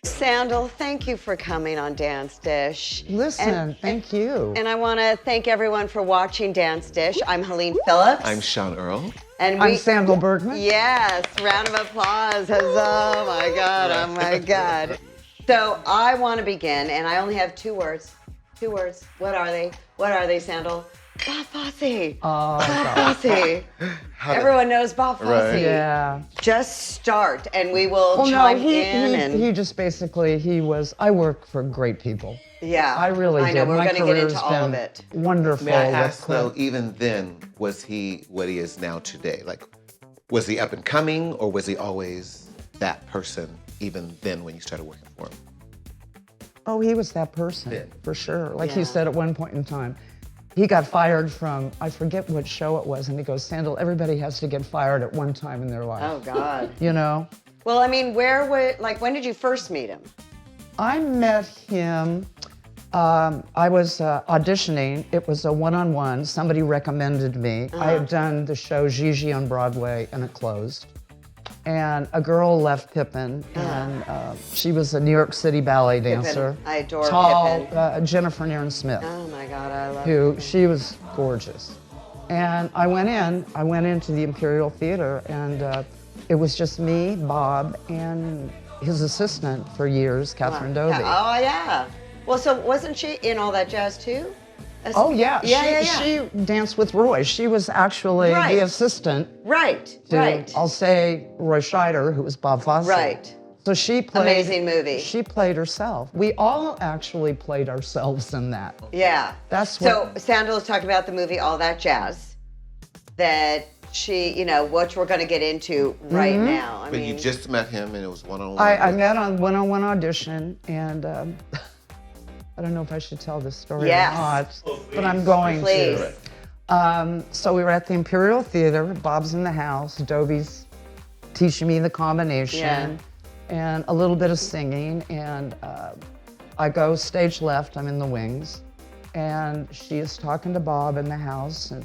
Sandahl, thank you for coming on Dance Dish. Listen, thank you. And I want to thank everyone for watching Dance Dish. I'm Helene Phillips. I'm Shaun Earl. And I'm Sandahl Bergman. Yes, round of applause. Oh my God, oh my God. So I want to begin, and I only have two words. Two words. What are they? What are they, Sandahl? Bob Fosse. Oh, Bob Fosse. Everyone knows Bob Fosse. Right. yeah. Just start, and we will chime in. He just basically, I work for great people. Yeah. I really I know, did. we're My going to get career's into all of been it. Wonderful. May I ask, with though, even then, was he what he is now today? Like, was he up and coming, or was he always that person, even then when you started working for him? Oh, he was that person, Yeah. for sure. Like Yeah. he said at one point in time, he got fired from, I forget what show it was, and he goes, Sandahl, everybody has to get fired at one time in their life. Oh, God. You know? Well, I mean, when did you first meet him? I met him, I was auditioning. It was a one-on-one. Somebody recommended me. I had done the show Gigi on Broadway, and it closed. And a girl left Pippin, and she was a New York City ballet dancer. I adore tall, Pippin. Jennifer Nairn Smith. Oh, my God, I love Who she was gorgeous. And I went into the Imperial Theater, and it was just me, Bob, and his assistant for years, Catherine Dovey. Oh, yeah. Well, so wasn't she in All That Jazz, too? Oh, yeah. Yeah. She danced with Roy. She was actually Right. the assistant Right, to, right. I'll say, Roy Scheider, who was Bob Fosse. Right. So she played. Amazing movie. She played herself. We all actually played ourselves in that. Yeah. That's So what. Sandahl is talking about the movie All That Jazz, that she, which we're going to get into right Mm-hmm. now. But you just met him, and it was one-on-one. I met on one-on-one audition, and I don't know if I should tell this story Yes. or not, but I'm going Please. to. So we were at the Imperial Theater. Bob's in the house. Dovey's teaching me the combination, and a little bit of singing. And I go stage left. I'm in the wings, and she is talking to Bob in the house, and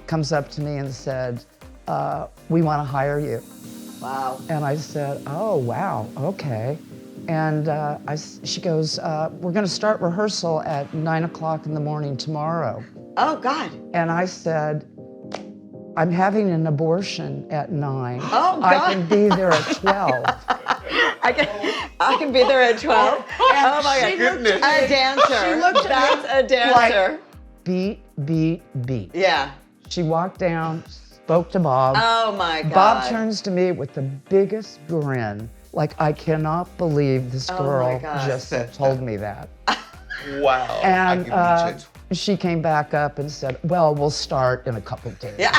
comes up to me and said, "We want to hire you." Wow. And I said, "Oh, wow, okay." And she goes, "We're going to start rehearsal at 9 o'clock in the morning tomorrow." Oh, God. And I said, "I'm having an abortion at 9. Oh, God. I can be there at 12. I can be there at 12. Oh, my God. Goodness. A dancer. She looked at That's a dancer. Beat, beat, beat. Yeah. She walked down, spoke to Bob. Oh, my God. Bob turns to me with the biggest grin, like, I cannot believe this Oh, girl my God. just told me that. Wow. And I can reach it. she came back up and said, "Well, we'll start in a couple of days." Yeah.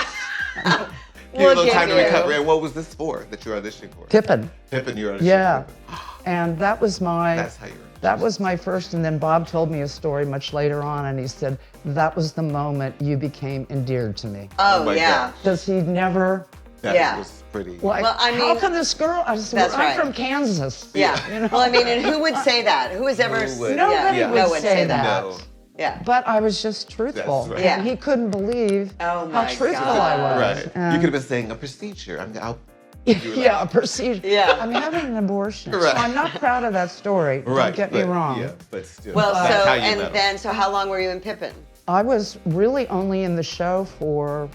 Give you a little give time to you- recover. And what was this for that you're auditioning for? Pippin. Pippin, you're auditioning Yeah. for. And that was my That's how you're. that was my first. And then Bob told me a story much later on, and he said that was the moment you became endeared to me, Oh, my yeah. gosh. because he'd never. That Yeah. was pretty. Like, Well, I how mean- can this girl? I said, That's well, I'm right. from Kansas. Yeah. You know? Well, I mean, and who would say that? Who has ever? Who would? Nobody yeah, would no one say that. No. Yeah. But I was just truthful. That's right. Yeah. And he couldn't believe Oh, how my truthful God. I was. Right. You And- could have been saying a procedure. I'll. Yeah, a procedure. Yeah. I'm having an abortion. Right. So I'm not proud of that story. Right. Don't get me but- wrong. Yeah, but still. Well, that's so how you and met him. then so how long were you in Pippin? I was really only in the show for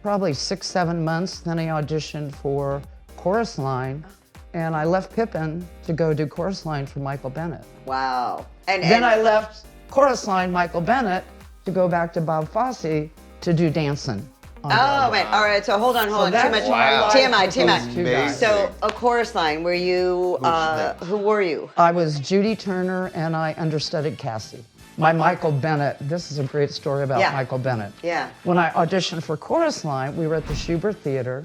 probably 6-7 months. Then I auditioned for Chorus Line, and I left Pippin to go do Chorus Line for Michael Bennett. Wow. And Then I left Chorus Line, Michael Bennett, to go back to Bob Fosse to do dancing. on Oh, Broadway. man. All right. So hold on. Too that's much. Wow. TMI. Those two Amazing. guys. So a chorus line. Were you? Who were you? I was Judy Turner, and I understudied Cassie. My Michael Bennett, this is a great story about Yeah. Michael Bennett. Yeah. When I auditioned for Chorus Line, we were at the Schubert Theater.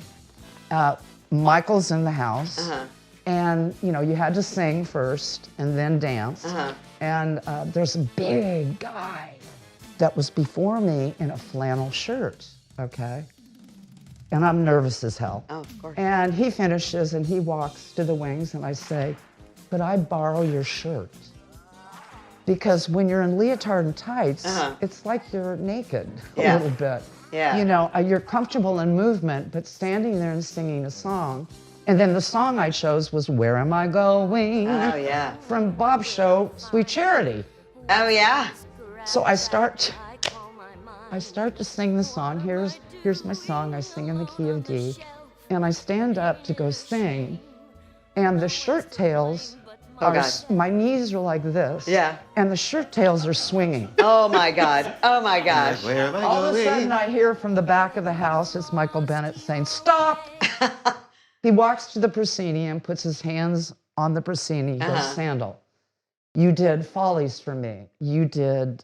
Michael's in the house. Uh-huh. And, you had to sing first and then dance. Uh-huh. And there's a big guy that was before me in a flannel shirt, okay? And I'm nervous as hell. Oh, of course. And he finishes and he walks to the wings, and I say, "Could I borrow your shirt?" Because when you're in leotard and tights, it's like you're naked a Yeah. little bit. Yeah. You're comfortable in movement, but standing there and singing a song, And then the song I chose was Where Am I Going? Oh, yeah. From Bob's show, Sweet Charity. Oh, yeah. So I start to sing the song. Here's my song. I sing in the key of D. And I stand up to go sing. And the shirt tails my knees are like this. Yeah. And the shirt tails are swinging. Oh, my God. Oh, my gosh. Where am I All of a going? sudden, I hear from the back of the house, it's Michael Bennett saying, "Stop!" He walks to the proscenium, puts his hands on the proscenium, goes, "Sandahl, you did Follies for me. You did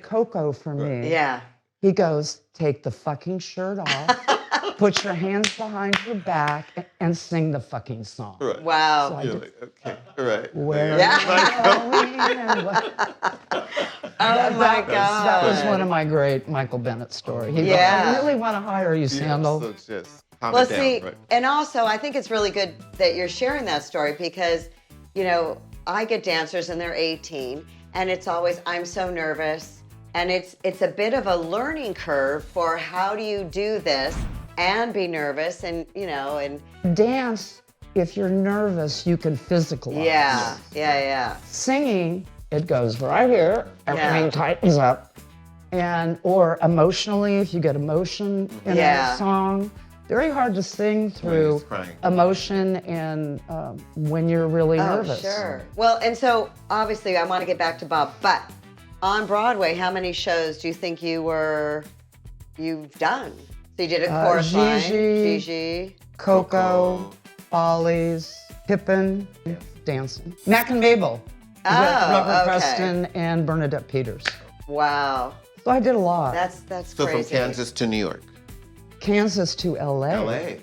Cocoa for me." Yeah. He goes, "Take the fucking shirt off, put your hands behind your back, and sing the fucking song." Right. Wow. So I You're did, like, okay, all right. Where Yeah. am I going and what- Oh, my God. That was one of my great Michael Bennett stories. He goes, Yeah. "I really want to hire you, Sandahl." So just calm Well, it down, see, right? and also I think it's really good that you're sharing that story because, you know, I get dancers and they're 18 and it's always, I'm so nervous. And it's a bit of a learning curve for how do you do this and be nervous and, you know, and Dance, if you're nervous, you can physicalize. yeah. Singing, it goes right here, everything Yeah. tightens up. Or emotionally, if you get emotion in Yeah. a song, very hard to sing through he's crying. emotion and when you're really nervous. Oh, sure. Well, and so obviously I want to get back to Bob, but on Broadway, how many shows do you think you've done? So you did a chorus line, Gigi. Coco, Follies, Pippin, dancing. Mac and Mabel with Robert okay. Preston and Bernadette Peters. Wow. So I did a lot. That's So crazy. from Kansas to New York, Kansas to LA. LA.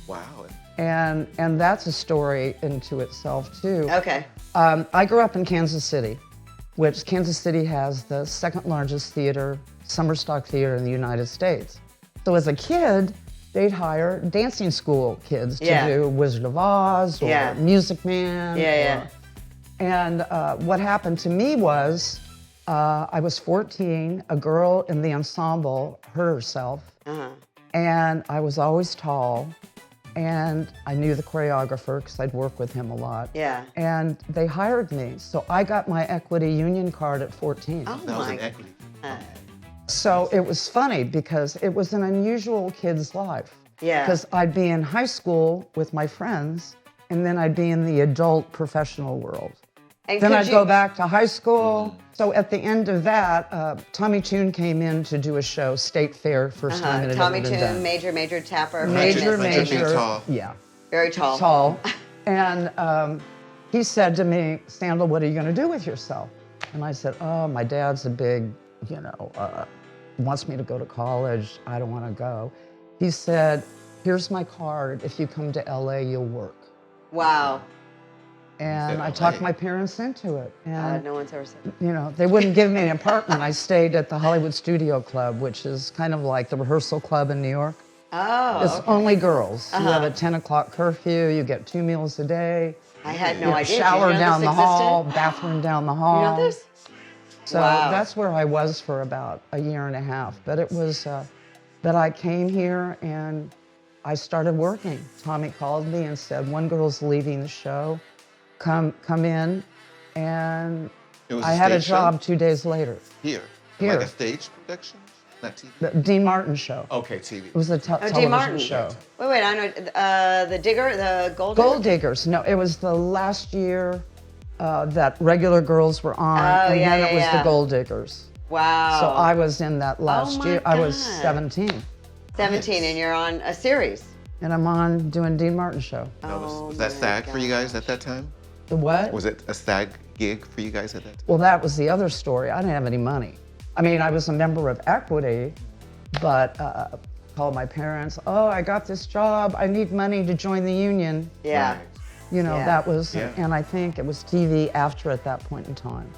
Wow. And that's a story into itself too. Okay. I grew up in Kansas City, which Kansas City has the second largest theater, summer stock theater in the United States. So as a kid, they'd hire dancing school kids to do Wizard of Oz or Music Man. And what happened to me was I was 14, a girl in the ensemble hurt herself, and I was always tall, and I knew the choreographer because I'd work with him a lot. Yeah. And they hired me. So I got my equity union card at 14. Oh That was my. an equity. So it was funny because it was an unusual kid's life. Yeah. Because I'd be in high school with my friends, and then I'd be in the adult professional world. And Then could I'd you- go back to high school. So at the end of that, Tommy Tune came in to do a show, State Fair, first time it had Tommy ever been Tune, done. major tapper. Major, Hunter being tall. yeah, Very tall. tall. And he said to me, "Sandahl, what are you going to do with yourself?" And I said, "Oh, my dad's a big, wants me to go to college. I don't want to go." He said, "Here's my card. If you come to LA, you'll work." Wow. And I LA. talked my parents into it. And No one's ever said. they wouldn't give me an apartment. I stayed at the Hollywood Studio Club, which is kind of like the rehearsal club in New York. Oh. It's only girls. You have a 10 o'clock curfew. You get 2 meals a day. I had no You idea. shower Did you know down this the hall, existed? bathroom down the You hall. know this? So Wow. that's where I was for about a year and a half. But it was that I came here and I started working. Tommy called me and said, "One girl's leaving the show. Come in." And It was I had a stage show? job 2 days later. Here. Here. Like a stage production? Not TV? The Dean Martin show. Okay, TV. It was a Oh, television Dean Martin. show. Wait, I know. The Digger, the Gold Gold Digger? Diggers. No, it was the last year that regular girls were on, Oh, and yeah, then it was yeah. the Gold Diggers. Wow. So I was in that last my year. I was God. 17, 17 and you're on a series. and I'm on doing Dean Martin show. Was that my SAG for you God. guys at that time? The what? Was it a SAG gig for you guys at that time? Well, that was the other story. I didn't have any money. I mean, I was a member of Equity, but called my parents. "Oh, I got this job. I need money to join the union." Yeah. Right. Yeah. That was, Yeah. and I think it was TV after at that point in time.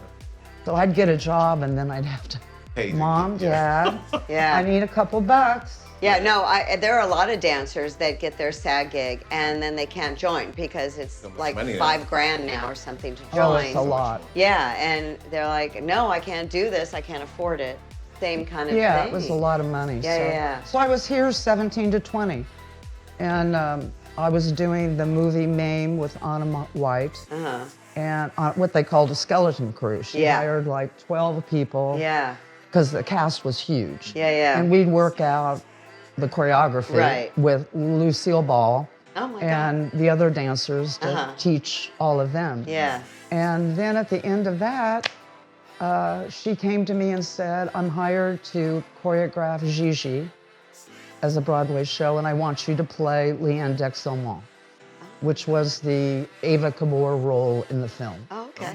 So I'd get a job and then I'd have to, Hey, "Mom, Dad, Yeah. I need a couple bucks." Yeah, no, there are a lot of dancers that get their SAG gig and then they can't join because it's So much like money now. $5,000 now or something to join. Oh, it's a lot. Yeah, and they're like, "No, I can't do this. I can't afford it." Same kind of Yeah, thing. it was a lot of money. Yeah, so, yeah. So I was here 17 to 20. And I was doing the movie Mame with Anna White, and what they called a skeleton crew. She hired like 12 people. Yeah. Because the cast was huge. Yeah, yeah. And we'd work out the choreography with Lucille Ball and the other dancers to teach all of them. Yeah. And then at the end of that, she came to me and said, I'm hired to choreograph Gigi as a Broadway show, and I want you to play Leanne Dexelmont, which was the Ava Gabor role in the film. Oh, okay.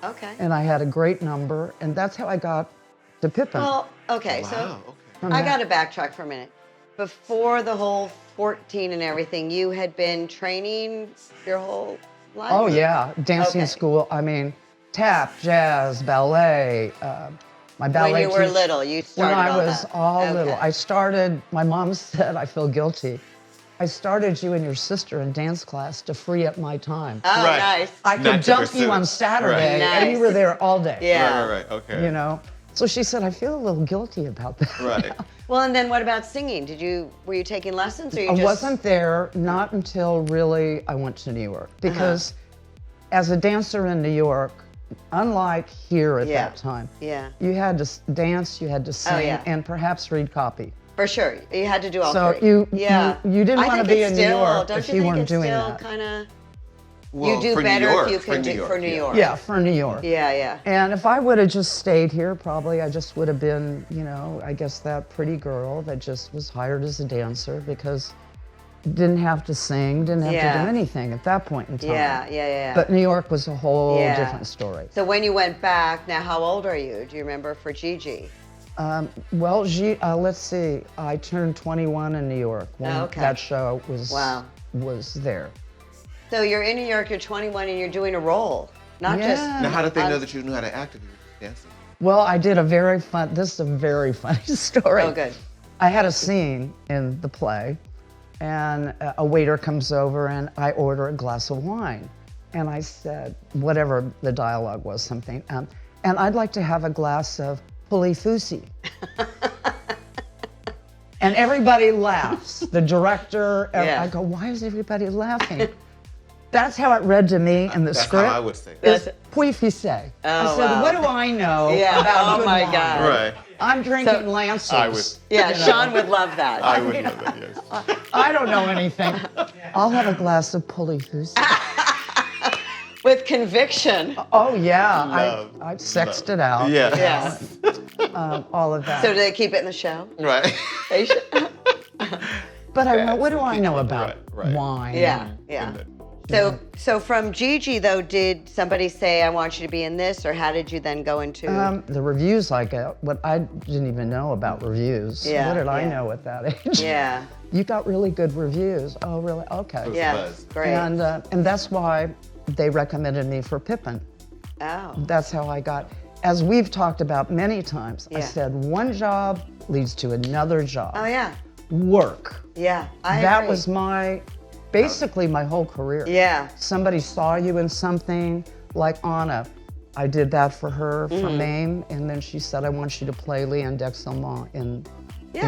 Okay. And I had a great number, and that's how I got to Pippin. Well, okay, so I got to backtrack for a minute. Before the whole 14 and everything, you had been training your whole life? Oh, yeah. Dancing school. I mean, tap, jazz, ballet. My ballet When you were teacher- little, you started When I all was that. all little. I started, my mom said, I feel guilty. I started you and your sister in dance class to free up my time. Oh, nice. I could Not to dump pursue you it. on Saturday, Right. and you were there all day. Yeah. Right, okay. You know? So she said, I feel a little guilty about that. Right. Well, and then what about singing? Were you taking lessons, or you I just? wasn't there not until really I went to New York. Because as a dancer in New York, unlike here at that time, you had to dance, you had to sing, and perhaps read copy. For sure, you had to do all So three. you didn't I want to think be it's in New still, York don't if you you think weren't it's doing still that. kind of. Well, You do for better New York, if you can do for New York. Yeah, for New York. Yeah, yeah. And if I would have just stayed here, probably I just would have been, you know, I guess that pretty girl that just was hired as a dancer because didn't have to sing, didn't have to do anything at that point in time. Yeah. But New York was a whole different story. So when you went back, now how old are you? Do you remember for Gigi? Well, let's see. I turned 21 in New York when that show was there. So you're in New York, you're 21, and you're doing a role, not just. Now, how did they know that you knew how to act if you were dancing? Well, I did this is a very funny story. Oh, good. I had a scene in the play, and a waiter comes over, and I order a glass of wine. And I said, whatever the dialogue was, something, and I'd like to have a glass of Fosse. And everybody laughs. The director, I go, why is everybody laughing? That's how it read to me in the That's script. how I would say it. It's Fosse. I said, what do I know about good wine? God. Right. I'm drinking Lancers. I would. Yeah, Shaun would love that. I would know that, yes. I don't know anything. I'll have a glass of Fosse. With conviction. Oh yeah, I sexed it out. Yeah. All of that. So do they keep it in the show? Right. They should. But I went, what do I know about wine? Yeah. So from Gigi though, did somebody say I want you to be in this, or how did you then go into? The reviews I got, what I didn't even know about reviews. Yeah, What did I know at that age? Yeah. You got really good reviews. Oh really? Okay. Yeah. Great. And that's why they recommended me for Pippin. Oh. That's how I got. As we've talked about many times, I said one job leads to another job. Oh yeah. Work. Yeah. That was basically my whole career. Yeah. Somebody saw you in something, like Anna. I did that for her for Mame, and then she said, I want you to play Leanne Dexelmont in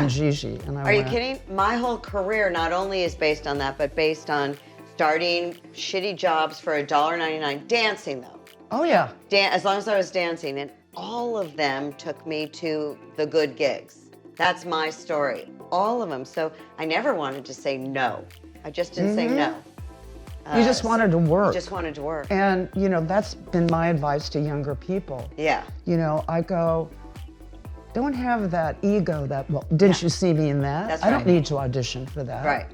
Gigi. And Are you kidding? My whole career not only is based on that, but based on starting shitty jobs for $1.99, dancing though. Oh yeah. As long as I was dancing, and all of them took me to the good gigs. That's my story. All of them. So I never wanted to say no. I just didn't say no. You just wanted to work. Just wanted to work. And, you know, that's been my advice to younger people. Yeah. You know, I go, don't have that ego that, well, didn't you see me in that? That's I don't right. need to audition for that. Right.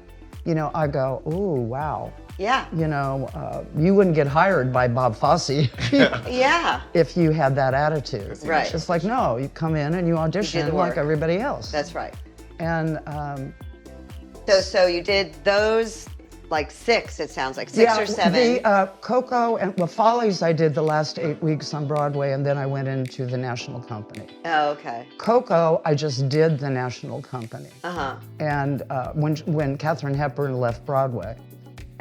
You know, I go, ooh, wow. Yeah. You know, you wouldn't get hired by Bob Fosse Yeah. if you had that attitude. Right. It's like, no, you come in and you audition the like work. everybody else. That's right. And So you did those like 6, it sounds like, 6 or 7. The Coco and Follies I did the last 8 weeks on Broadway, and then I went into the National Company. Oh, okay. Coco, I just did the National Company. Uh-huh. And when Katharine Hepburn left Broadway.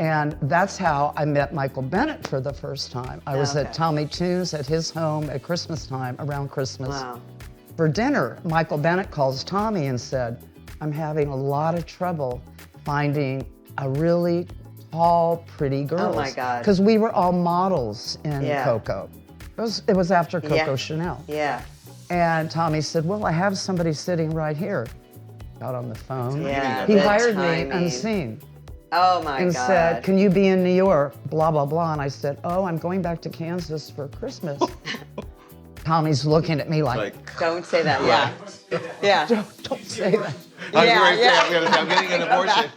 And that's how I met Michael Bennett for the first time. I was at Tommy Tune's at his home at Christmas time, around Christmas. Wow. For dinner, Michael Bennett calls Tommy and said, I'm having a lot of trouble finding a really tall, pretty girls. Oh my God. Because we were all models in Yeah. Coco. It was after Coco Yeah. Chanel. Yeah. And Tommy said, well, I have somebody sitting right here. Got on the phone. Yeah. He the hired timing. me unseen Oh my and God. said, can you be in New York? Blah, blah, blah. And I said, oh, I'm going back to Kansas for Christmas. Tommy's looking at me like, Don't say that. Yeah. Yeah. don't say that. I was Yeah, going to say, yeah. I'm getting an abortion.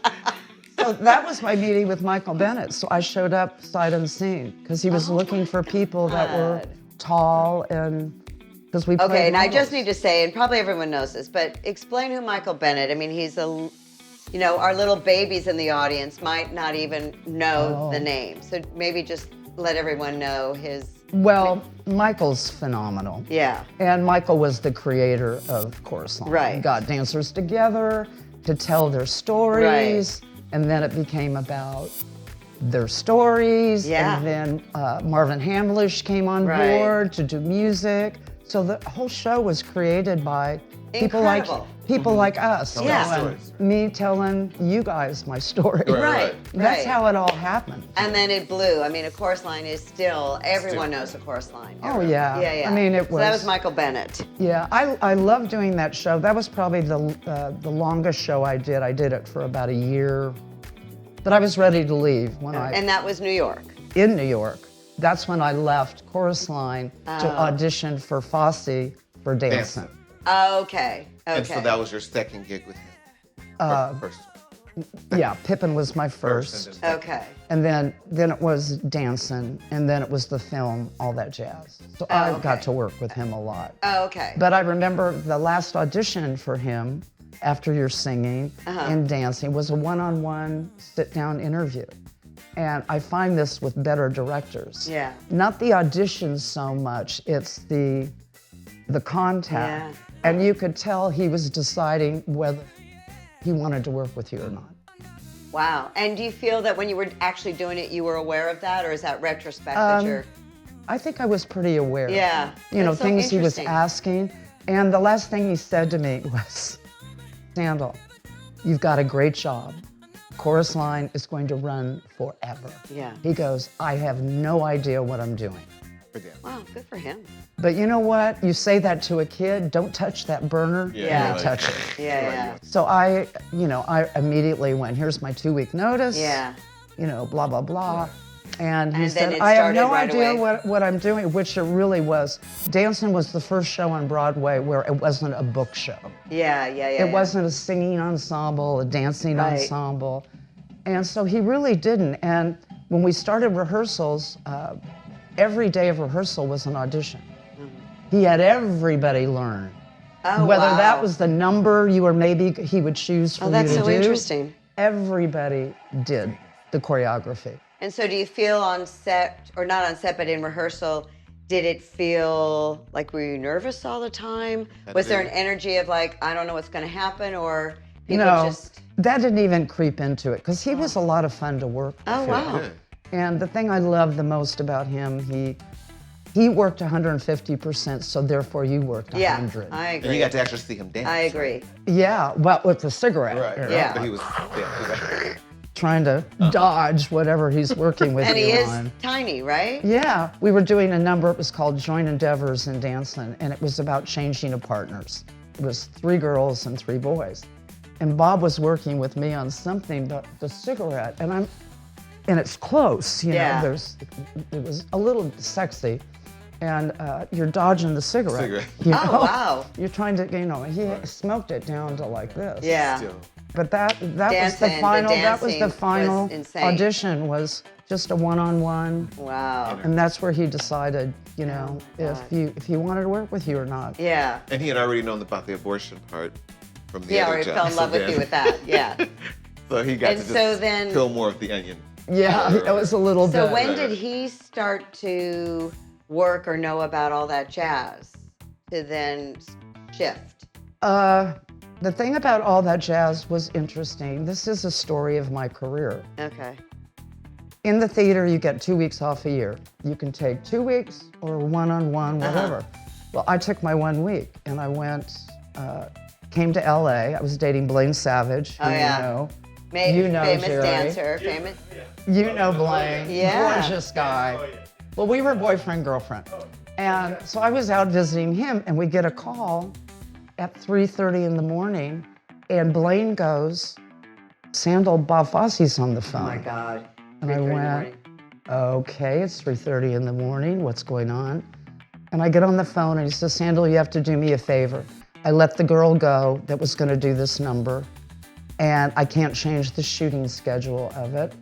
So that was my meeting with Michael Bennett. So I showed up sight unseen because he was looking for people that were God. tall and because we played Okay, and I models. just need to say, and probably everyone knows this, but explain who Michael Bennett. I mean, he's our little babies in the audience might not even know the name. So maybe just let everyone know his. Well, Michael's phenomenal. Yeah. And Michael was the creator of Chorus Line. Right. He got dancers together to tell their stories, and then it became about their stories. Yeah. And then Marvin Hamlish came on Right. board to do music. So the whole show was created by Incredible. people like us. Telling Yeah. stories. Me telling you guys my story. Right. That's how it all happened. And then it blew. I mean, a chorus line is still, everyone knows a chorus line. Oh, yeah. Yeah, yeah. I mean, it So that was- was Michael Bennett. Yeah, I love doing that show. That was probably the longest show I did. I did it for about a year, but I was ready to leave when And that was New York. in New York. That's when I left Chorus Line to audition for Fosse for dancing. Okay. Okay. And so that was your second gig with him? First. Yeah, Pippin was my First first, and Okay. and then it was dancing, and then it was the film, All That Jazz. So I got okay. to work with him a lot. Oh, okay. But I remember the last audition for him after your singing and dancing was a one-on-one sit-down interview. And I find this with better directors. Yeah. Not the auditions so much, it's the contact. Yeah. And you could tell he was deciding whether he wanted to work with you or not. Wow. And do you feel that when you were actually doing it, you were aware of that, or is that retrospect that you're? I think I was pretty aware. Yeah. You know, That's so things he was interesting. asking. And the last thing he said to me was, Sandahl, you've got a great job. Chorus Line is going to run forever. Yeah. He goes, I have no idea what I'm doing. Wow, good for him. But you know what? You say that to a kid, don't touch that burner, Yeah. and they touch it. Yeah, So I immediately went, here's my 2-week notice. yeah. Blah, blah, blah. And he And then said, it I have started no right idea away. what I'm doing, which it really was. Dancing was the first show on Broadway where it wasn't a book show. Yeah. It wasn't a singing ensemble, a dancing Right. ensemble. And so he really didn't. And when we started rehearsals, every day of rehearsal was an audition. He had everybody learn. Oh, Whether wow. that was the number you or maybe he would choose for Oh, you that's to so do. interesting. Everybody did the choreography. And so do you feel on set, or not on set, but in rehearsal, did it feel like, were you nervous all the time? Was there an energy of like, I don't know what's going to happen, or people No, just... that didn't even creep into it because he was a lot of fun to work with. Oh, wow. And the thing I loved the most about him, he worked 150%, so therefore you worked 100. Yeah, I And agree. you got to actually see him dance. I agree. Yeah, well, with the cigarette. Right. you know, Yeah. But he was trying to dodge whatever he's working with And you he is on. tiny, right? Yeah, we were doing a number, it was called Joint Endeavors in Dancing, and it was about changing of partners. It was 3 girls and 3 boys. And Bob was working with me on something but the cigarette, and it's close, you Yeah. know, it was a little sexy, and you're dodging the cigarette. you know? Oh, wow. You're trying to, he smoked it down to like this. Yeah. still. But that was Dancing, the the final. That was dancing the was final insane. audition. Was just a one-on-one, Wow. and that's where he decided, if God. he wanted to work with you or not. Yeah. And he had already known about the abortion part from the He other already job. fell in love with you with that. Yeah. So he got And to so just then- peel more of the onion. Yeah, it was a little So bit. when did he start to work or know about all that jazz to then shift? The thing about All That Jazz was interesting. This is a story of my career. Okay. In the theater, you get 2 weeks off a year. You can take 2 weeks or one-on-one, whatever. Well, I took my 1 week, and I went, came to LA. I was dating Blaine Savage, who Oh, yeah. you know. You know famous Jerry. dancer, famous. You know Blaine. Yeah. Gorgeous guy. Well, we were boyfriend, girlfriend. And so I was out visiting him, and we get a call at 3:30 in the morning, and Blaine goes, Sandahl, Bob Fosse's on the phone. Oh my God. And I 3:30 in the went, morning. okay, it's 3:30 in the morning, what's going on? And I get on the phone and he says, Sandahl, you have to do me a favor. I let the girl go that was gonna do this number, and I can't change the shooting schedule of it.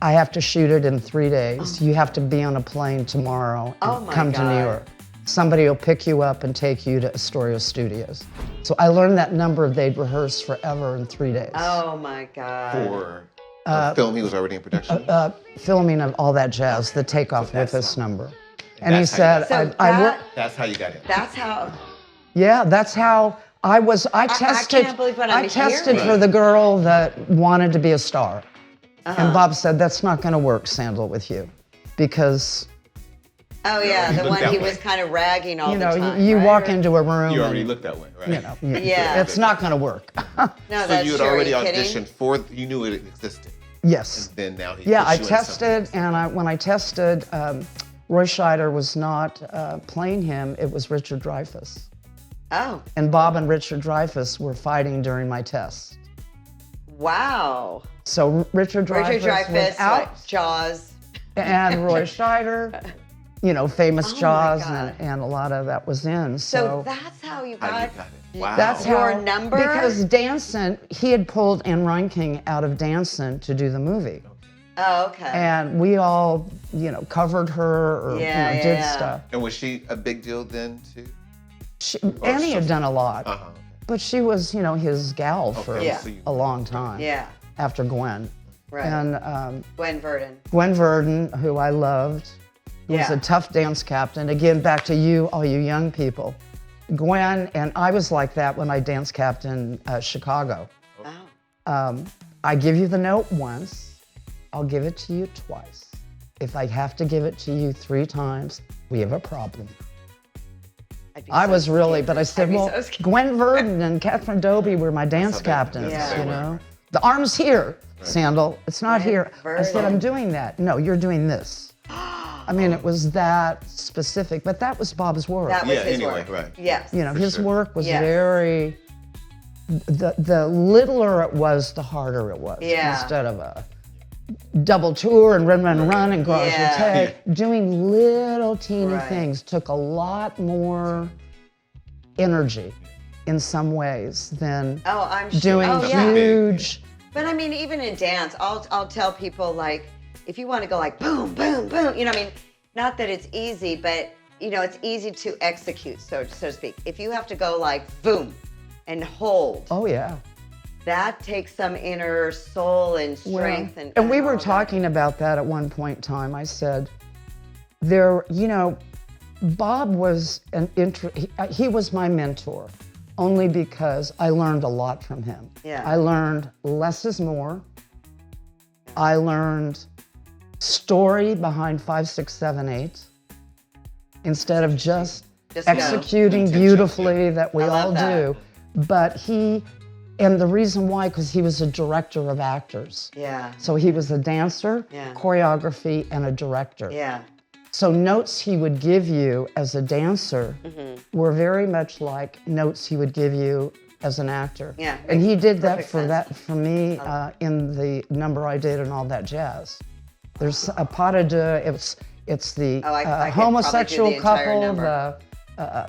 I have to shoot it in 3 days. You have to be on a plane tomorrow and come to New York. Somebody will pick you up and take you to Astoria Studios. So I learned that number they'd rehearsed forever in 3 days. Oh my God. For a film he was already in production? Filming of All That Jazz, the takeoff with this number. And he That's how you said, got So I work. That's how you got in. That's how. Yeah, that's how I was. I tested. can't believe what I'm tested hearing. for the girl that wanted to be a star, and Bob said that's not going to work, Sandahl, with you, because Oh yeah, the look one that he way. was kind of ragging all you the know time. you right? walk into a room. You already and, looked that way, right? you know, Yeah. it's not going to work. No, So that's you had true. Are already you kidding? auditioned for, you knew it existed. Yes. And then now he Yeah, puts I you in something tested, and when I tested, Roy Scheider was not playing him. It was Richard Dreyfuss. Oh, And Bob and Richard Dreyfuss were fighting during my test. wow. So Richard Dreyfuss, Richard Dreyfuss, was out, like Jaws. and Roy Scheider, you know, famous Oh my Jaws, God. and a lot of that was in. So that's how you How you got. got it. Wow. That's Your how, number? Because Danson, he had pulled Anne Reinking out of Danson to do the movie. Oh, okay. And we all, you know, covered her or Yeah, did yeah. stuff. And was she a big deal then too? Annie had done a lot, Uh-huh. but she was, you know, his gal for Okay, Yeah. so you- a long time. Yeah, After Gwen. right. And Gwen Verdon. Gwen Verdon, who I loved, was Yeah. a tough dance captain. Again, back to you, all you young people. Gwen, and I was like that when I dance captained Chicago. Oh. I give you the note once, I'll give it to you twice. If I have to give it to you 3 times, we have a problem. I'd be I so was really, scared. but I said, I'd be well, so scared. Gwen Verdon and Catherine Doby were my dance captains, that's how you they know? work. The arm's here, Sandahl, it's not Gwen here. I said, Verdon. I'm doing that. No, you're doing this. I mean, it was that specific, but that was Bob's work. That was Yeah, his anyway, work. right. Yes. You know, For his sure. work was Yes. very, the littler it was, the harder it was. Yeah. Instead of a double tour and run and garage Yeah. doing little teeny Right. things took a lot more energy in some ways than Oh, I'm sure. doing oh, yeah. huge. But I mean, even in dance, I'll tell people like, if you want to go like boom, boom, boom, you know, I mean, not that it's easy, but you know, it's easy to execute, so to speak. If you have to go like boom and hold, Oh yeah. that takes some inner soul and strength. And we all were that. talking about that at one point in time. I said, there, you know, Bob was he was my mentor only because I learned a lot from him. Yeah. I learned less is more. I learned story behind 5, 6, 7, 8 instead of just Just go. executing Intention, beautifully that we I love all that. do. But and the reason why, because he was a director of actors. Yeah. So he was a dancer, Yeah. choreography, and a director. Yeah. So notes he would give you as a dancer Mm-hmm. were very much like notes he would give you as an actor. Yeah, And he did that perfect for sense. me in the number I did and All That Jazz. There's a pas de deux. It's the Oh, I could probably do homosexual the entire couple, number.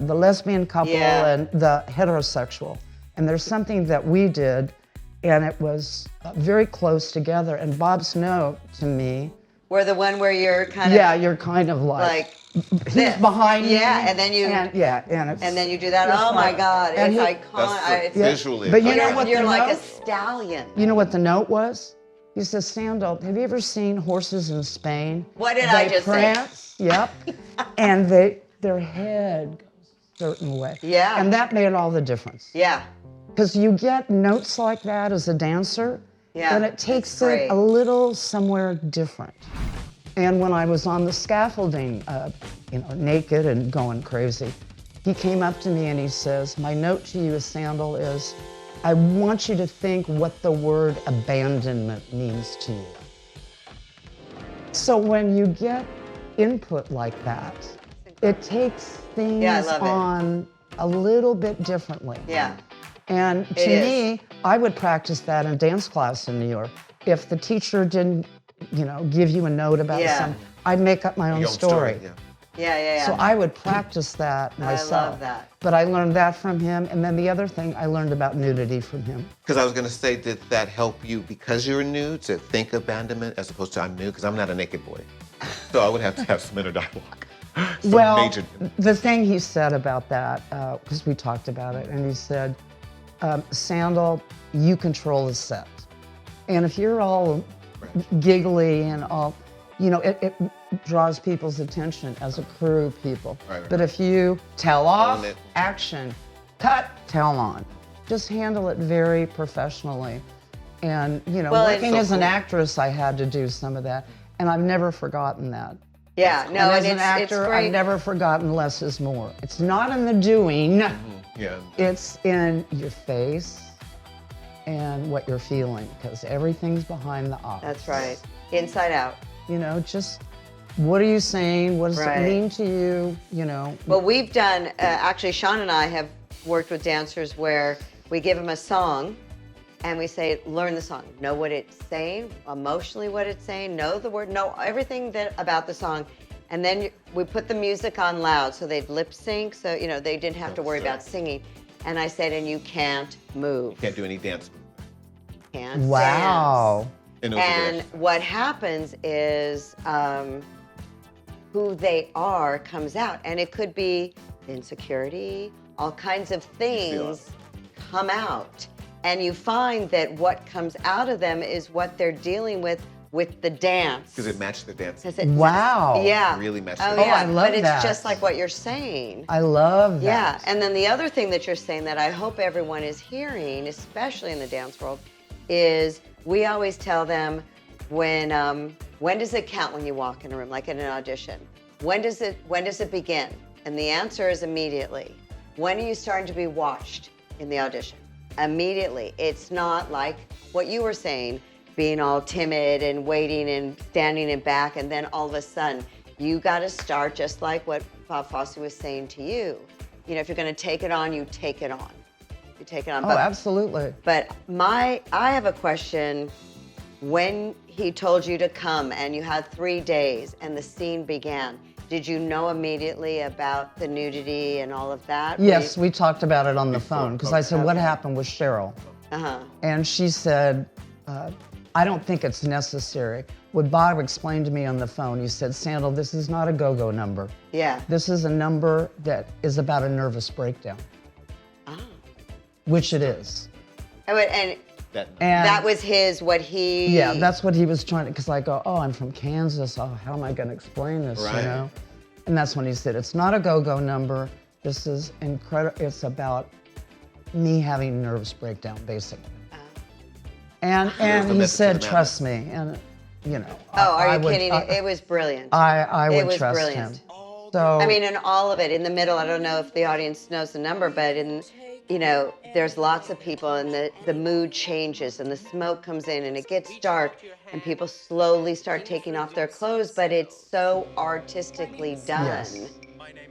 the lesbian couple, Yeah. and the heterosexual. And there's something that we did, and it was very close together. And Bob's note to me, Where the one where you're kind of yeah, you're kind of like he's this. behind me. Yeah, and then you and it's, and then you do that. It's Oh my like- God, and it's he- iconic. That's It's, visually. But you you're know what you're the like a note- stallion. You know what the note was? He says, Sandahl, have you ever seen horses in Spain? What did I just say? prance, Yep. And their head goes a certain way. Yeah. And that made all the difference. Yeah. Because you get notes like that as a dancer, Yeah, and it takes that's great. it a little somewhere different. And when I was on the scaffolding, naked and going crazy, he came up to me and he says, my note to you, Sandahl, is I want you to think what the word abandonment means to you. So when you get input like that, it takes things Yeah, I love it. on a little bit differently. Yeah. And to me, I would practice that in dance class in New York. If the teacher didn't, give you a note about something, I'd make up my own Your own story. Yeah. So I would practice that myself. I love that. But I learned that from him. And then the other thing, I learned about nudity from him. Because I was going to say, did that help you because you're nude to think abandonment as opposed to I'm nude? Because I'm not a naked boy. So I would have to have some inner dialogue. The thing he said about that, because we talked about it, and he said, Sandahl, you control the set. And if you're all giggly and all, it draws people's attention as a crew of people. Right. But if you tell off, it. action, cut, tell on. Just handle it very professionally. And, working as an actress, I had to do some of that. And I've never forgotten that. Yeah, And as an actor, great. I've never forgotten less is more. It's not in the doing. Yeah. It's in your face and what you're feeling, because everything's behind the eyes. That's right. Inside out. Just what are you saying? What does it Right. mean to you? Well, we've done, actually, Shaun and I have worked with dancers where we give them a song and we say, learn the song. Know what it's saying, emotionally what it's saying, know the word, know everything about the song. And then we put the music on loud so they'd lip sync, so they didn't have to worry about singing. And I said, and you can't move. Can't do any dance. Can't Wow. dance. And what happens is who they are comes out. And it could be insecurity, all kinds of things come out. And you find that what comes out of them is what they're dealing with the dance. Because it matched the dance. Wow. Yeah. Really matched Oh, the yeah. I love but it's that. just like what you're saying. I love that. Yeah. And then the other thing that you're saying that I hope everyone is hearing, especially in the dance world, is we always tell them when does it count when you walk in a room, like in an audition? When does it begin? And the answer is immediately. When are you starting to be watched in the audition? Immediately. It's not like what you were saying, being all timid and waiting and standing in back, and then all of a sudden, you got to start just like what Bob Fosse was saying to you. If you're going to take it on, you take it on. You take it on. Oh, absolutely. But I have a question. When he told you to come and you had 3 days and the scene began, did you know immediately about the nudity and all of that? Yes, we talked about it on the phone, because I said, what happened with Cheryl? And she said, I don't think it's necessary. What Bob explained to me on the phone, he said, Sandahl, this is not a go-go number. Yeah. This is a number that is about a nervous breakdown. Which it is. And That that was what he... Yeah, that's what he was trying to, because I go, I'm from Kansas. Oh, how am I going to explain this, Right. And that's when he said, it's not a go-go number. This is incredible. It's about me having a nervous breakdown, basically. And the he message said, of the trust me. And, are you kidding? It was brilliant. I It would was trust brilliant. him. So, I mean, in all of it, in the middle, I don't know if the audience knows the number, but there's lots of people and the mood changes and the smoke comes in and it gets dark and people slowly start taking off their clothes, but it's so artistically done. Yes.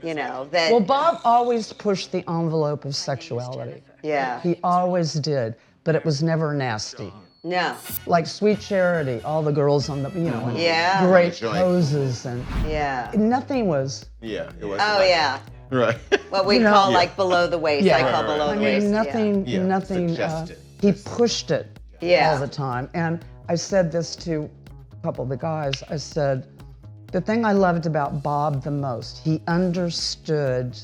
That... Well, Bob always pushed the envelope of sexuality. Yeah. He always did, but it was never nasty. No. Like Sweet Charity, all the girls on the, in Yeah. great Joint. poses, and Yeah. nothing was. Yeah, it was. Oh, yeah. Right. What we call like below the waist. Yeah. I call below I the mean, waist. nothing. Suggested. He pushed it Yeah. all the time, and I said this to a couple of the guys. I said, the thing I loved about Bob the most, he understood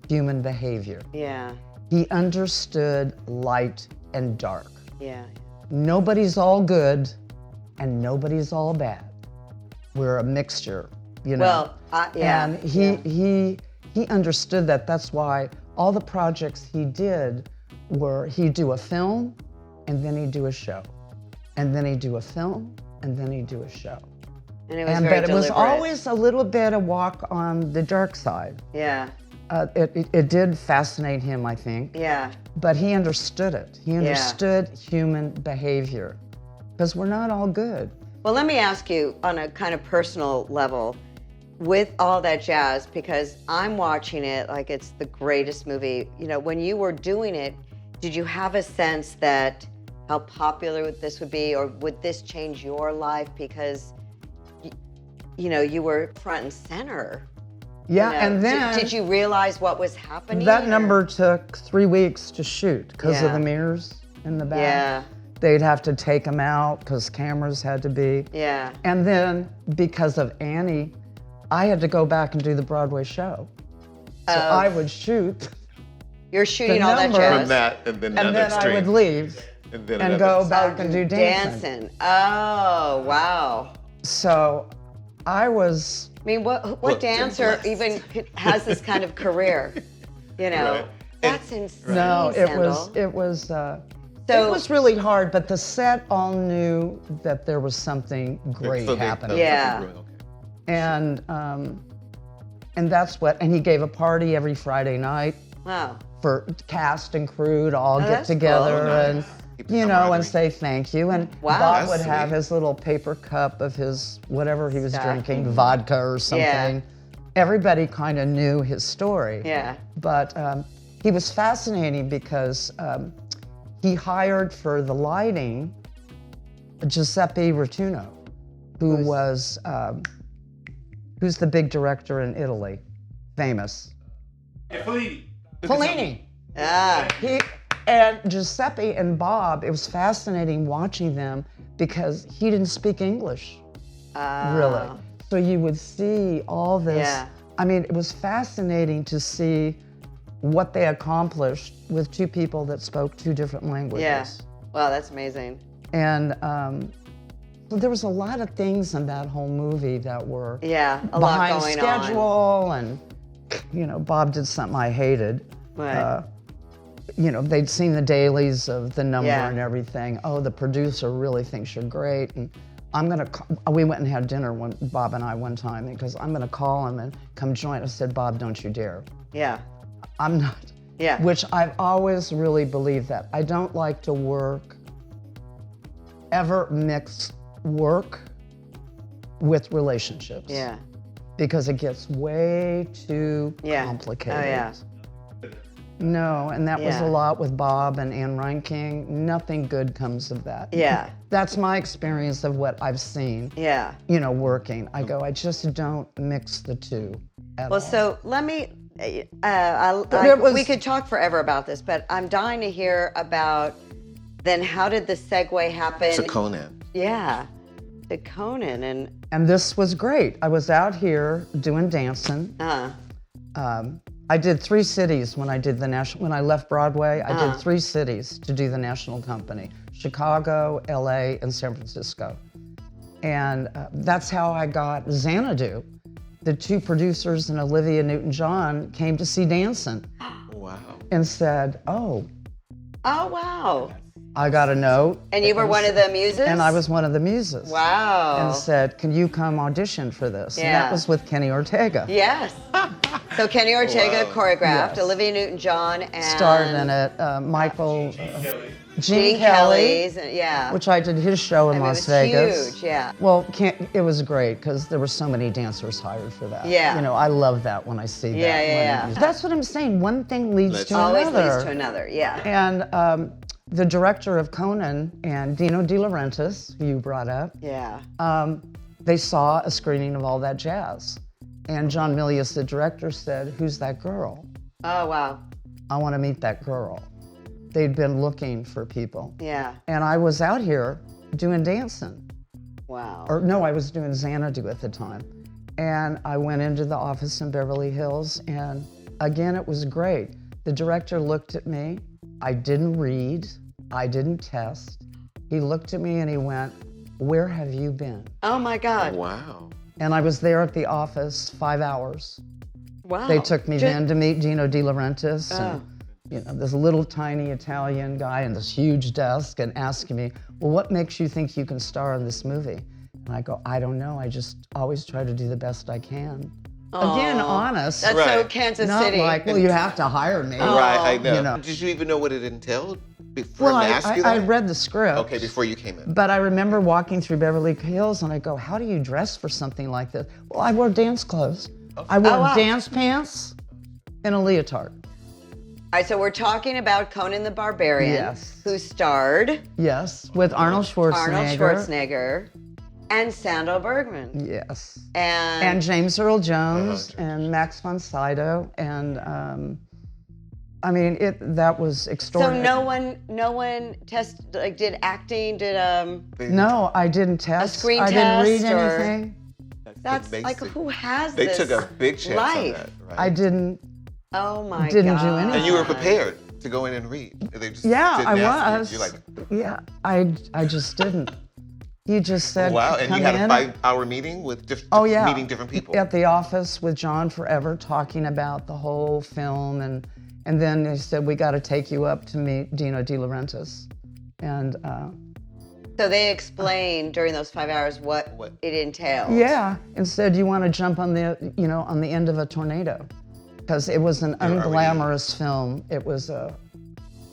human behavior. Yeah. He understood light and dark. Yeah. Nobody's all good and nobody's all bad. We're a mixture, Well, yeah. And he understood that. That's why all the projects he did were, he'd do a film and then he'd do a show. And then he'd do a film and then he'd do a show. And it was very but it was deliberate. always a little bit a walk on the dark side. Yeah. it did fascinate him, I think. Yeah. But he understood it. He understood human behavior, because we're not all good. Well, let me ask you on a kind of personal level, with all that jazz, because I'm watching it like it's the greatest movie. You know, when you were doing it, did you have a sense that how popular this would be, or would this change your life because, you know, you were front and center? Yeah, You know, and then did you realize what was happening? that or- number took 3 weeks to shoot because of Yeah. the mirrors in the back. Yeah. They'd have to take them out because cameras had to be. Yeah. And then because of Annie, I had to go back and do the Broadway show. So I would shoot, You're shooting the all that number- jazz. From that, and then and another then I extreme. would leave And then and another go back and do dancing. Dancing. Oh, wow. So I was, I mean, what Look, dancer blessed. even has this kind of career? You know, Right. that's insane. no, it Sandahl. was really hard, but the set all knew that there was something great So they- happening. Yeah. Okay. And that's what, and he gave a party every Friday night Wow. for cast and crew to all get that's together cool. and, Keep the you know, and camaraderie. say thank you. And Wow. Bob That's would have sweet. his little paper cup of his, whatever he was Stuff. drinking, vodka or something. Everybody kind of knew his story. Yeah. But he was fascinating because he hired for the lighting Giuseppe Rotuno, who's the big director in Italy, famous. Fellini. Ah. And Giuseppe and Bob, it was fascinating watching them because he didn't speak English, really. So you would see all this. Yeah. I mean, it was fascinating to see what they accomplished with two people that spoke two different languages. Yeah. Wow, that's amazing. And so there was a lot of things in that whole movie that were Yeah, a lot behind going on. schedule, and you know, Bob did something I hated. Right. You know, they'd seen the dailies of the number Yeah. and everything. Oh, the producer really thinks you're great, and I'm gonna. We went and had dinner, Bob and I, one time, because I'm gonna call him and come join. I said, Bob, don't you dare. Yeah. I'm not. Yeah. Which I've always really believed that. I don't like to ever mix work with relationships. Yeah. Because it gets way too Yeah. complicated. Oh, yeah. No, and that was Yeah. a lot with Bob and Anne Reinking. Nothing good comes of that. Yeah. That's my experience of what I've seen, Yeah. you know, working. I go, I just don't mix the two at Well, all. so let me. It was- we could talk forever about this, but I'm dying to hear about. Then how did the segue happen? To Conan. Yeah, to Conan And this was great. I was out here doing dancing. I did 3 cities when I did when I left Broadway. I did 3 cities to do the national company: Chicago, LA, and San Francisco. And that's how I got Xanadu. The 2 producers and Olivia Newton-John came to see dancing Wow. and said, oh, oh wow, I got a note. and you were one of the muses. And I was one of the muses. Wow. And said, can you come audition for this? And Yeah. that was with Kenny Ortega. Yes. So Kenny Ortega Wow. choreographed, Yes. Olivia Newton-John, and Starred in it, Michael, Gene Kelly, Kelly's, yeah. which I did his show in I mean, Las it was Vegas. huge, yeah. Well, it was great because there were so many dancers hired for that. Yeah. You know, I love that when I see that. Yeah, yeah, yeah. That's what I'm saying. One thing leads to Always another. leads to another, yeah. And the director of Conan and Dino De Laurentiis, who you brought up, Yeah. they saw a screening of All That Jazz. And John Milius, the director, said, who's that girl? Oh, wow. I want to meet that girl. They'd been looking for people. Yeah. And I was out here doing dancing. Wow. Or no, I was doing Xanadu at the time. And I went into the office in Beverly Hills, and again, it was great. The director looked at me. I didn't read. I didn't test. He looked at me and he went, where have you been? Oh my God. Wow. And I was there at the office 5 hours. Wow. They took me Just- then to meet Dino De Laurentiis, and you know, this little tiny Italian guy and this huge desk, and asking me, well, what makes you think you can star in this movie? And I go, I don't know. I just always try to do the best I can. Again, honest. That's so Right. Kansas not City. like, well, you have to hire me. Right, I know. You know. Did you even know what it entailed before Well, him to ask you I that? read the script. Okay, before you came in. But I remember walking through Beverly Hills and I go, how do you dress for something like this? Well, I wore dance clothes. I wore Oh, wow. dance pants and a leotard. All right, so we're talking about Conan the Barbarian, Yes. who starred Yes, with Arnold Schwarzenegger. Arnold Schwarzenegger and Sandahl Bergman. Yes. And, And James Earl Jones and Max von Sydow. And I mean, that was so extraordinary. no one did acting, No, I didn't test. screen I didn't read test or- anything. that's Amazing. like, who has They this took a big chance life? on that, right? I didn't. Oh my Didn't do God. anything. And you were prepared to go in and read. They just Yeah, didn't I ask you. was. You're like, Yeah, I just didn't. He just said, wow. And come you had in. a 5-hour meeting with meeting different people. At the office with John Forever, talking about the whole film, and then they said, we got to take you up to meet Dino De Laurentiis. And So they explained during those 5 hours what it entailed. yeah, and said, you want to jump on the end of a tornado. Because it was an unglamorous film. It was a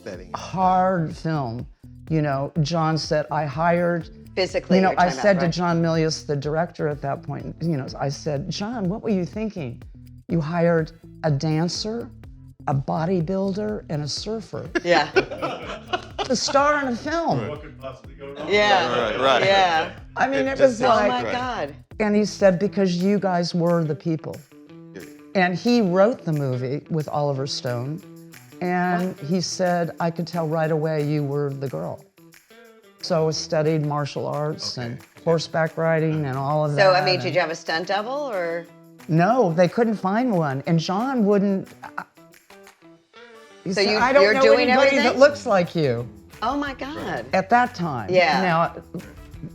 Setting. hard film. You know, John said, I hired, Physically, you know, you're I talking said about, to right? John Milius, the director at that point, you know, I said, John, what were you thinking? You hired a dancer, a bodybuilder, and a surfer Yeah. to star in a film. What could possibly go wrong? Yeah. Right. Yeah. I mean, it just was Oh like, my Right. God. and he said, because you guys were the people. And he wrote the movie with Oliver Stone. And he said, I could tell right away you were the girl. So I studied martial arts and horseback riding and all of that. So, I mean, did and- you have a stunt double or? No, they couldn't find one. And John wouldn't. He So said, you- I don't you're know doing anybody everything? that looks like you Oh my God. at that time. Yeah. Now,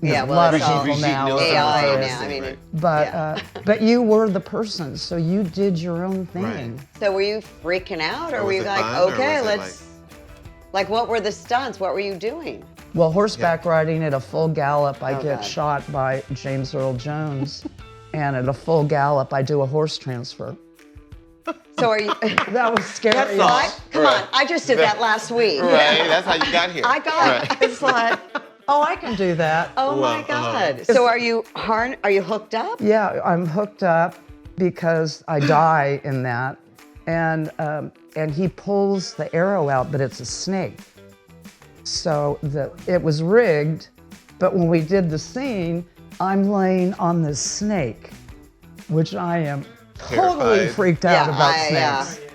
Yeah, a well, lot of it's all people now. knows AI about now. I it, mean, right. But Yeah. but you were the person, so you did your own thing. Right. so were you freaking out or Or were was you it like, fun, or okay, was it let's, like, what were the stunts? What were you doing? Well, horseback riding at a full gallop, I Oh, get God. shot by James Earl Jones, and at a full gallop, I do a horse transfer. So are you? That was scary. What? Come Right. on, I just did that last week. Right. That's how you got here. I got it. It's like, Oh, I can do that. oh my Well, God. So are you hooked up? Yeah, I'm hooked up because I die in that, and he pulls the arrow out, but it's a snake. So it was rigged, but when we did the scene, I'm laying on this snake, which I am totally Terrified. freaked out Yeah, about yeah. snakes.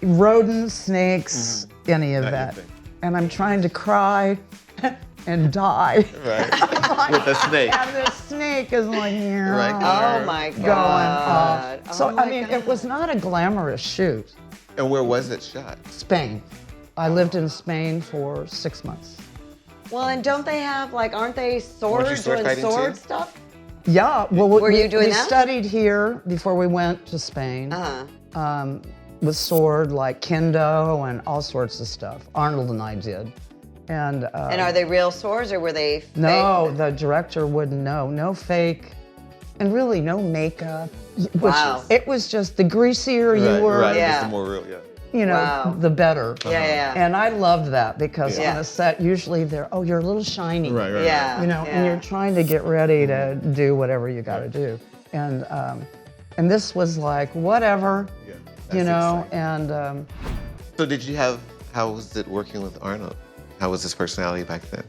Rodents, snakes, any of that. Anything. And I'm trying to cry and die. Right. With a snake. And the snake is like, Right. Oh my going God. off. So, Oh my I mean, God. it was not a glamorous shoot. And where was it shot? Spain. I lived in Spain for 6 months. Well, and don't they have, like, aren't they you sword sword doing fighting sword too? stuff? Yeah, well, Were you doing we that? studied here before we went to Spain Uh-huh. with sword, like kendo and all sorts of stuff. Arnold and I did. And And are they real swords or were they fake? no, the director wouldn't know. No fake, and really no makeup. Wow. It was just the greasier you were, Right. Yeah. This is more real. Yeah. you know, Wow. the better. Yeah, yeah. And I loved that because Yeah. on a set, usually you're a little shiny. Right. Yeah. You know, yeah. and you're trying to get ready to do whatever you got to do. And this was like, whatever, Yeah. you That's know, exciting. and So how was it working with Arnold? How was his personality back then?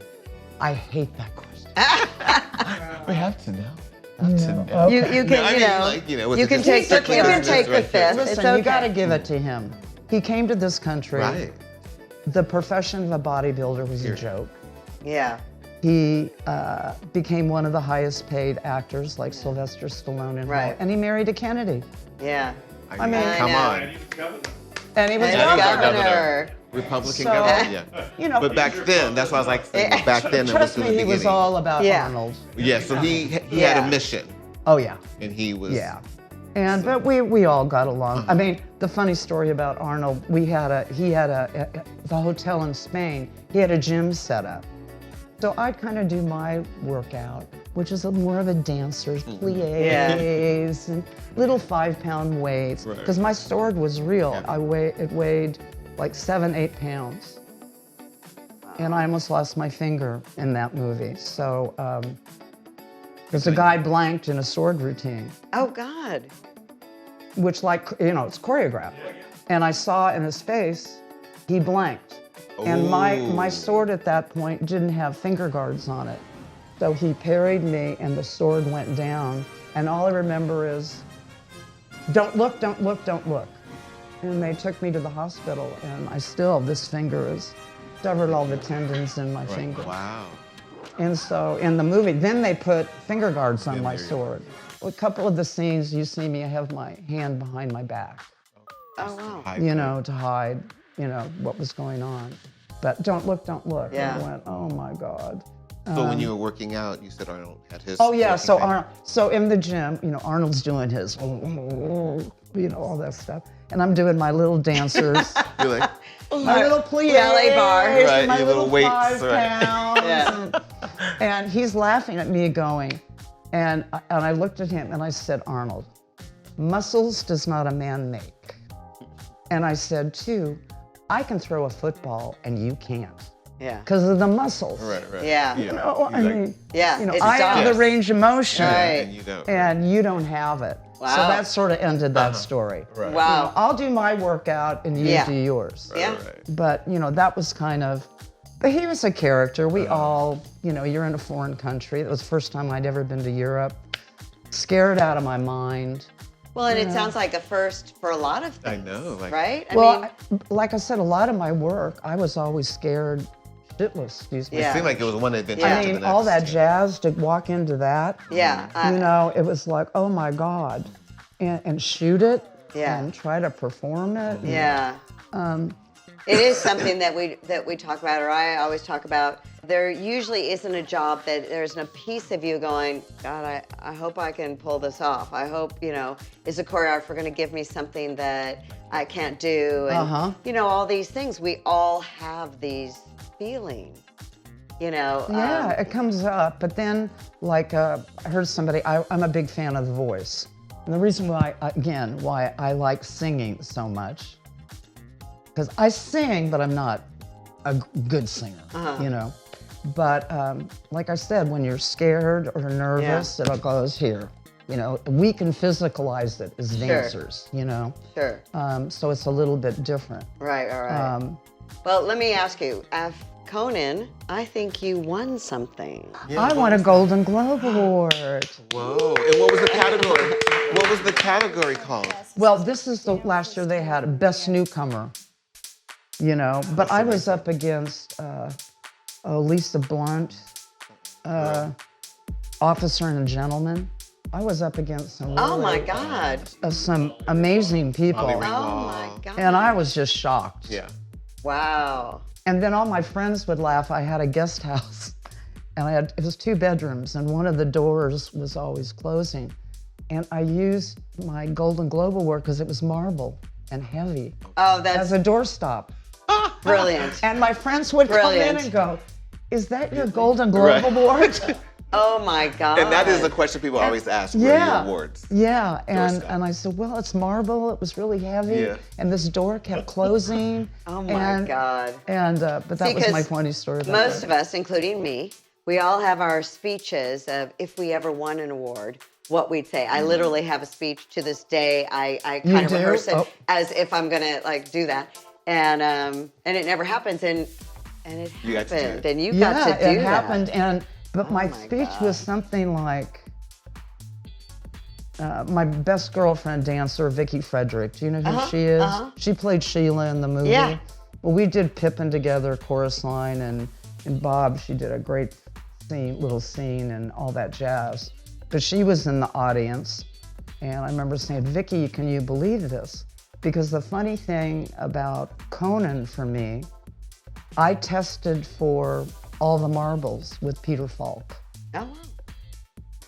I hate that question. We have to know. You can, No, I you mean, know, like, you know, was you it can just take the, strictly you can business take the right there? fifth. Listen, It's okay. you got to give it to him. He came to this country. Right. The profession of a bodybuilder was a joke. Yeah. He became one of the highest paid actors, like Sylvester Stallone and Right. and he married a Kennedy. Yeah. I mean, I come know. on. And he was governor. And he was And Yeah, governor. he's our governor. Republican So- government, yeah. You know, But back then, that's why I was like, back then it was trust in me, the he was beginning. all about Yeah. Arnold. Yeah, so he had Yeah. a mission, Oh yeah, and he was. yeah. And but we all got along. I mean, the funny story about Arnold, he had the hotel in Spain. He had a gym set up, so I'd kind of do my workout, which is more of a dancer's pliés and little 5-pound weights. Right. Because my sword was real. Yeah. It weighed like 7-8 pounds. And I almost lost my finger in that movie. So there's a guy blanked in a sword routine, Oh, God. which it's choreographed. And I saw in his face, he blanked. And my sword at that point didn't have finger guards on it. So he parried me and the sword went down. And all I remember is, don't look, don't look, don't look. And they took me to the hospital and this finger is severed all the tendons in my finger. Wow. And so in the movie, then they put finger guards on my sword. A couple of the scenes you see me, I have my hand behind my back. Oh, wow. To hide, what was going on. But don't look, don't look. Yeah. And I went, oh my God. So when you were working out, you said Arnold had his. Oh yeah, so working so in the gym, Arnold's doing his, all that stuff. And I'm doing my little dancers. thing. You're like, My little plie, ballet bar. Right, my your little little weights, 5 right. pounds. Yeah. And he's laughing at me going, and I looked at him and I said, Arnold, muscles does not a man make. And I said, too, I can throw a football and you can't. Yeah. Because of the muscles. right. Yeah. I mean, Yeah. It's I have dumb. the range of motion. Right. And you don't. And you don't have it. So Wow. that sort of ended that story. Right. Wow. I'll do my workout and you Yeah. do yours. Yeah. Right. But, that was kind of, but he was a character. We all, you're in a foreign country. It was the first time I'd ever been to Europe. Scared out of my mind. Well, and it sounds like a first for a lot of I things. know. Like, Right? Like I said, a lot of my work, I was always scared shitless, excuse me. Yeah. It seemed like it was one adventure Yeah. to the next. All that jazz to walk into that. Yeah. It was like, oh my God. And shoot it. Yeah. And try to perform it. Yeah. It is something that we talk about, or I always talk about. There usually isn't a job that there's a piece of you going, God, I hope I can pull this off. I hope, is a choreographer going to give me something that I can't do? And, all these things. We all have these feelings, Yeah, it comes up. But then, I heard somebody, I'm a big fan of The Voice. And the reason why I like singing so much, because I sing, but I'm not a good singer, But like I said, when you're scared or nervous, it all goes here. We can physicalize it as dancers, Sure. So it's a little bit different. Right, all right. Well, let me ask you, Conan, I think you won something. Yeah, I won a Golden Globe Award. Whoa. And what was the category? What was the category called? Well, this is the last year they had Best Newcomer, But I was up against Lisa Blunt, Officer and a Gentleman. I was up against some Oh my really, God. some amazing people. Oh my God. And I was just shocked. Yeah. Wow. And then all my friends would laugh. I had a guest house and it was 2 bedrooms and one of the doors was always closing. And I used my Golden Globe Award because it was marble and heavy Oh, as that's a doorstop. brilliant. And my friends would come in Brilliant. and go, is that your Golden Globe Right. Award? Oh my God. And that is the question people always ask. Where are your awards? Yeah, and Doorstep. I said, well, it's marble. It was really heavy, Yeah. and this door kept closing. Oh my God. And but that See, was my 'cause funny story. About Most that. of us, including me, we all have our speeches of if we ever won an award, what we'd say. I literally have a speech to this day. I You kind of do? rehearse it Oh. as if I'm gonna do that, and it never happens, and it You got to do happened, it. and you got to do it that. happened, but my my speech God. was something like. My best girlfriend dancer, Vicki Frederick. Do you know who she is? She played Sheila in the movie. Yeah. Well, we did Pippin together, chorus line, and Bob, she did a great little scene and all that jazz. But she was in the audience, and I remember saying, Vicki, can you believe this? Because the funny thing about Conan for me, I tested for all the marbles with Peter Falk. Oh, wow.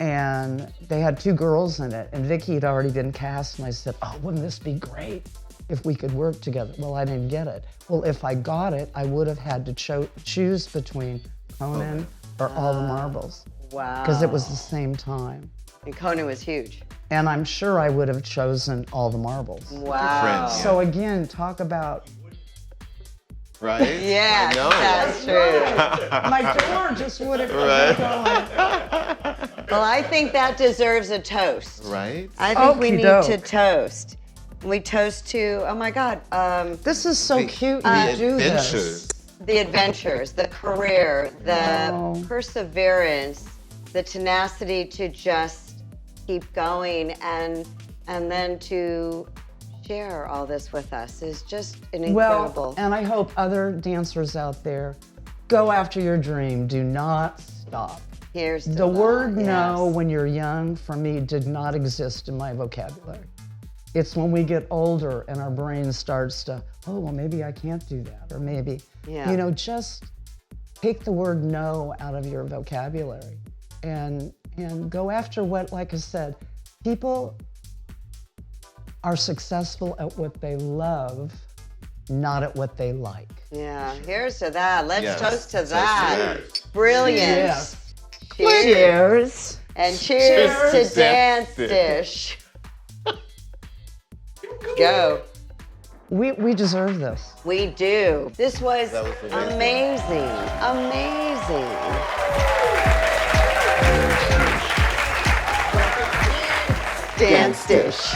And they had 2 girls in it, and Vicki had already been cast, and I said, oh, wouldn't this be great if we could work together? Well, I didn't get it. Well, if I got it, I would have had to choose between Conan or All the Marbles. Wow. because it was the same time. And Conan was huge. And I'm sure I would have chosen All the Marbles. Wow. Friends, So again, talk about Right? Yeah, I know. that's true. my door just would have Right. going. Well, I think that deserves a toast. Right? I think we need Okey-doke. to toast. We toast to, oh my God, This is so cute. The You do adventures. this. the adventures, the career, the Oh. perseverance, the tenacity to just keep going and then to share all this with us is just an incredible. Well, and I hope other dancers out there go after your dream. Do not stop. Here's The word yes. no when you're young, for me, did not exist in my vocabulary. It's when we get older and our brain starts to, oh, well, maybe I can't do that. Or maybe, Yeah. you know, just take the word no out of your vocabulary and go after what, like I said, people are successful at what they love, not at what they like. Yeah, here's to that. Let's Yes. toast to Toast to that. that. Brilliant. Yes. Cheers. And cheers, Cheers to to Dance Dance Dish. Go. We deserve this. We do. This was, That was amazing. Amazing. Dance Dish.